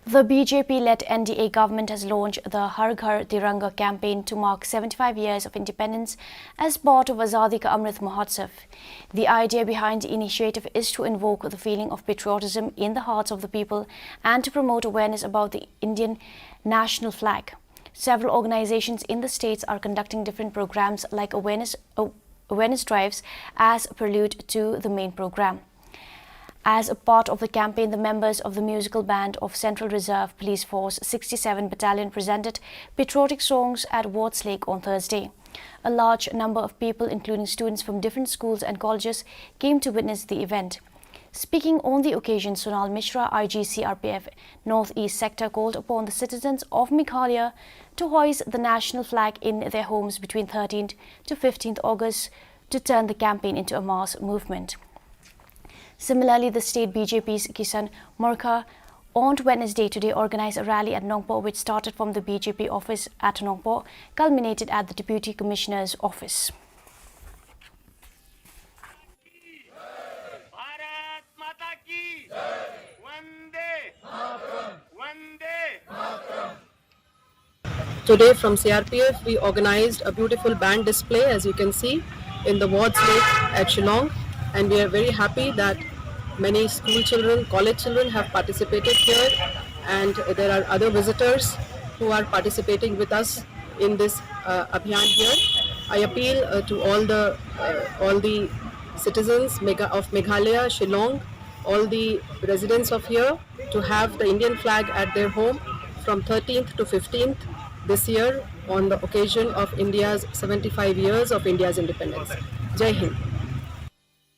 The BJP-led NDA government has launched the Ghar Tiranga campaign to mark 75 years of independence as part of Azadi Ka Amrit Mahotsav. The idea behind the initiative is to invoke the feeling of patriotism in the hearts of the people and to promote awareness about the Indian national flag. Several organizations in the states are conducting different programs like awareness drives as prelude to the main program. As a part of the campaign, the members of the musical band of Central Reserve Police Force 67 Battalion presented patriotic songs at Wards Lake on Thursday. A large number of people, including students from different schools and colleges, came to witness the event. Speaking on the occasion, Sonal Mishra, IG CRPF Northeast Sector, called upon the citizens of Meghalaya to hoist the national flag in their homes between 13th to 15th August to turn the campaign into a mass movement. Similarly, the state BJP's Kisan Morcha on Wednesday today organized a rally at Nongpo, which started from the BJP office at Nongpo, culminated at the Deputy Commissioner's office. Today from CRPF we organized a beautiful band display, as you can see, in the Wards Lake at Shillong, and we are very happy that many school children, college children have participated here, and there are other visitors who are participating with us in this abhiyan here. I appeal to all the citizens of Meghalaya, Shillong, all the residents of here to have the Indian flag at their home from 13th to 15th this year on the occasion of India's 75 years of India's independence. Jai Hind.